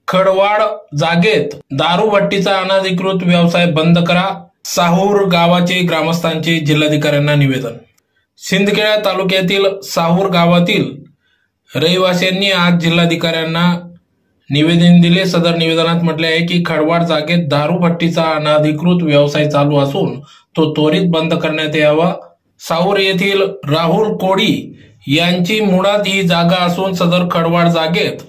खडवाड जागेत दारूभट्टीचा अनधिकृत व्यवसाय बंद करा, साहूर गावाचे ग्रामस्थांचे जिल्हाधिकाऱ्यांना निवेदन। सिंदखेडा तालुक्यातील साहूर गावातील रहिवाशांनी आज जिल्हाधिकाऱ्यांना निवेदन दिले। सदर निवेदनात म्हटले आहे की खडवाड जागेत दारूभट्टीचा अनधिकृत व्यवसाय चालू असून तो त्वरित बंद करण्यात यावा। साहूर येथील राहुल कोडी यांची मुळात ही जागा असून सदर खडवाड जागेत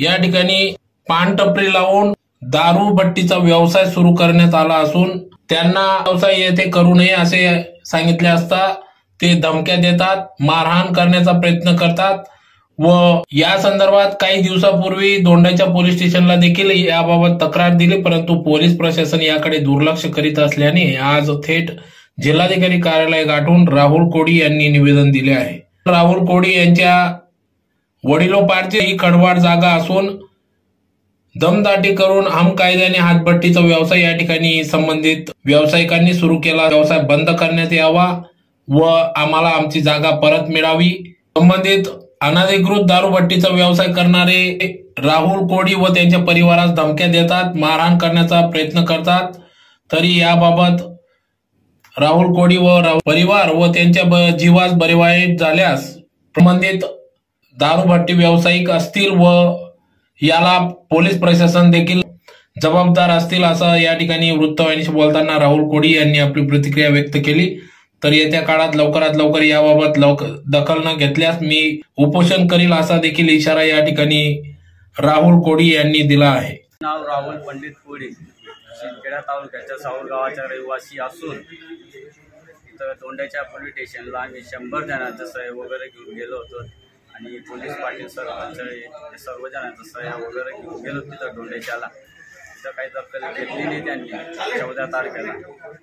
या ठिकाणी पानटपरी लावून दारूभट्टीचा व्यवसाय सुरू करण्यात आला असून त्यांना व्यवसाय येथे करू नये असे सांगितले असता ते धमक्या देतात, मारहाण करण्याचा प्रयत्न करतात व या संदर्भात काही दिवसापूर्वी दोंडाच्या पोलीस स्टेशनला देखील याबाबत तक्रार दिली, परंतु पोलीस प्रशासन याकडे दुर्लक्ष करीत असल्याने आज थेट जिल्हाधिकारी कार्यालय गाठून राहुल कोडी यांनी निवेदन दिले आहे। राहुल कोडी यांच्या वडिलोपार्जित ही खडवाड जागा असून दमदाटी करून हमकायद्याने हातभट्टीचा व्यवसाय या ठिकाणी संबंधित व्यावसायिकांनी सुरू केला। व्यवसाय बंद करण्यात यावा व आम्हाला आमची जागा परत मिळावी। संबंधित अनधिकृत दारूभट्टीचा व्यवसाय करणारे राहुल कोडी व त्यांच्या परिवारास धमक्या देतात, मारहाण करण्याचा प्रयत्न करतात। तरी याबाबत राहुल कोडी व परिवार व त्यांच्या जीवास बरे वाईट झाल्यास संबंधित दारूभट्टी व्यावसायिक असतील व याला पोलीस प्रशासन देखील जबाबदार असतील असं या ठिकाणी वृत्तवाहिनीशी बोलताना राहुल कोडी यांनी आपली प्रतिक्रिया व्यक्त केली। तर येत्या काळात लवकरात लवकर याबाबत दखल न घेतल्यास मी उपोषण करील असा देखील इशारा या ठिकाणी राहुल कोडी यांनी दिला आहे। नाव राहुल पंडित कोडी, सिंदखेडा तालुक्याच्या साहूर गावाचा रहिवासी असून इथं दोंड्याच्या पोलीस स्टेशनला आम्ही 100 जणांचा सह्या वगैरे घेऊन गेलो होतो आणि पोलीस पाटील सर्व जणांचा सह्या वगैरे घेऊन गेलो तिथं दोंड्याच्याला। तिथं काही दखल घेतली नाही त्यांनी 14 तारखेला।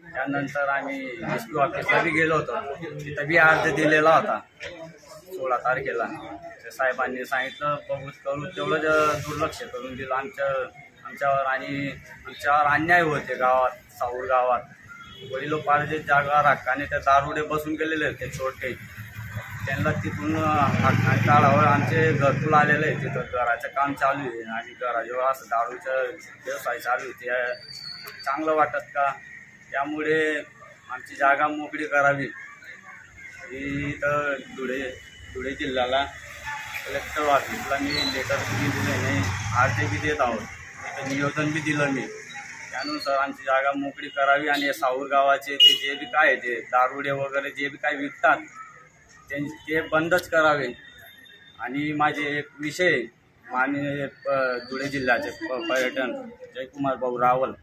त्यानंतर आम्ही एसपी ऑफिसला बी गेलो होतो, तिथं बी अर्ज दिलेला होता 16 तारखेला। साहेबांनी सांगितलं बघूत करू, तेवढं दुर्लक्ष करून दिलं आमच्यावर आणि आमच्यावर अन्याय होते गावात, साहूर गावात। वडिलोपार्जित जागा हक्काने त्या दारुडे बसून गेलेले होते छोटे, त्यांना तिथून काढावं। आमचे घरकुल आलेले आहे, तिथं घराचं काम चालू आहे आणि घराजवळ असं दारूचं व्यवसाय चालू आहे, ते चांगलं वाटत का? त्यामुळे आमची जागा मोकळी करावी। इथं धुळे जिल्ह्याला कलेक्टर ऑफिसला मी लेटर बी दिले नाही, अर्ज बी देत आहोत, तिथं निवेदन बी दिलं मी। त्यानुसार आमची जागा मोकळी करावी आणि साहूर गावाचे ते जे बी काय ते दारुडे वगैरे जे बी काय विकतात ते बंदच करावे। आणि माझे एक विषय माननीय धुळे जिल्ह्याचे पर्यटन जयकुमार भाऊ रावल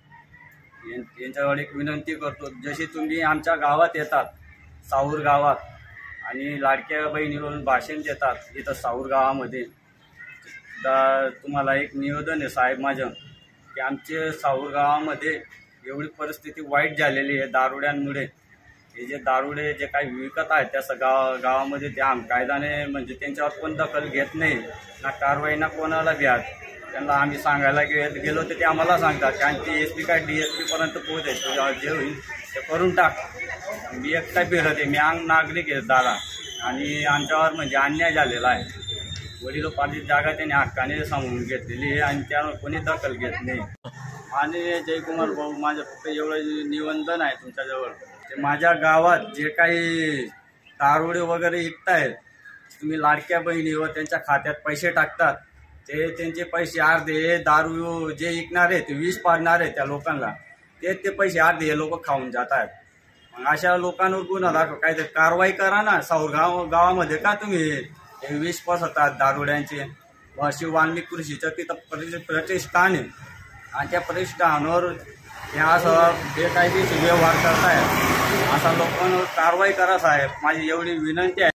यांच्याकडे एक विनंती करतो, जशी तुम्ही आमच्या गावात येतात साहूर गावात आणि लाडक्या बहिणीवरून भाषण देतात इथं साहूर गावामध्ये, तुम्हाला एक निवेदन आहे साहेब माझं की आमचे साहूर गावामध्ये एवढी परिस्थिती वाईट झालेली आहे दारुड्यांमुळे। हे जे दारुडे जे काही विकत आहेत त्या गावामध्ये ते कायद्याने म्हणजे त्यांच्यावर कोण दखल घेत नाही, ना कारवाई ना कोणाला द्या। त्यांना आम्ही सांगायला गेलो तर ते आम्हाला सांगतात आणि ते एसपी काय DSP पर्यंत पोहोचायचं, जे होईल ते करून टाक। मी एकटा फिरत आहे, मी नागरिक आहे दादा आणि आमच्यावर म्हणजे अन्याय झालेला आहे। वडिलोपार्जित जागा त्यांनी हक्काने सांभाळून घेतलेली आहे आणि त्यावर कोणी दखल घेत नाही। आणि जयकुमार भाऊ माझं फक्त एवढं निवेदन आहे तुमच्याजवळ, ते माझ्या गावात जे काही दारुडे वगैरे विकतायत, तुम्ही लाडक्या बहिणी व त्यांच्या खात्यात पैसे टाकतात, ते त्यांचे पैसे अर्धे दारू जे विकणार आहे ते विष पाडणार आहे त्या लोकांना, ते पैसे अर्धे हे लोक खाऊन जात आहेत। मग अशा लोकांवर गुन्हा दाखवा, काहीतरी कारवाई करा ना। साहूर गावामध्ये का तुम्ही विष पसरतात दारुड्यांचे? शिव वाल्मिक कृषीचं तिथं प्रतिष्ठान आहे आणि त्या प्रतिष्ठानावर हे असं बेकायदेशीर व्यवहार करतायत, असा लोकांवर कारवाई करा साहेब, माझी एवढी विनंती आहे।